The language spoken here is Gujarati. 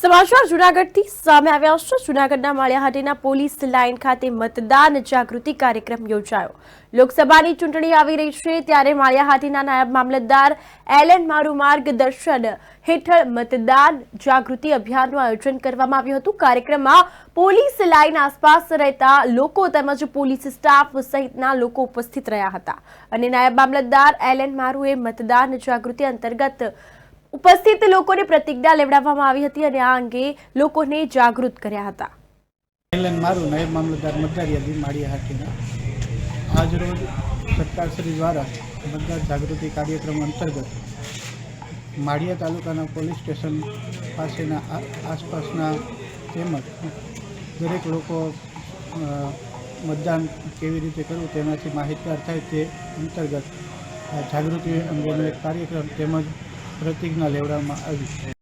સમાચાર જૂનાગઢથી સામે આવ્યા છે। જૂનાગઢના માળિયાહાટીના પોલીસ લાઇન ખાતે મતદાન જાગૃતિ કાર્યક્રમ યોજાયો। લોકસભાની ચૂંટણી આવી રહી છે ત્યારે માળિયાહાટીના નાયબ મામલતદાર એલએન મારુ માર્ગદર્શન હેઠળ મતદાન જાગૃતિ અભિયાનનું આયોજન કરવામાં આવ્યું હતું। કાર્યક્રમમાં પોલીસ લાઇન આસપાસ રહેતા લોકો તેમજ પોલીસ સ્ટાફ સહિતના લોકો ઉપસ્થિત રહ્યા હતા અને નાયબ મામલતદાર એલએન મારુએ મતદાન જાગૃતિ અંતર્ગત उपस्थित लोगों ने प्रतिज्ञा लेवડાવવામાં આવી હતી અને આ અંગે લોકોને જાગૃત કર્યા હતા। એલએન મારુ નાયબ મામલતદાર મતદાર યાદી માળિયાહાટીના આજ રોજ સરકારશ્રી દ્વારા મતદાર જાગૃતિ કાર્યક્રમ અંતર્ગત માળિયા તાલુકાના પોલીસ સ્ટેશન પાસેના આસપાસના તેમજ દરેક લોકો મતદાન કેવી રીતે કરવું તેનાથી માહિતગાર થાય તે અંતર્ગત જાગૃતિ અંગેનો એક કાર્યક્રમ તેમજ प्रतिज्ञा लेवड़ामां आवी।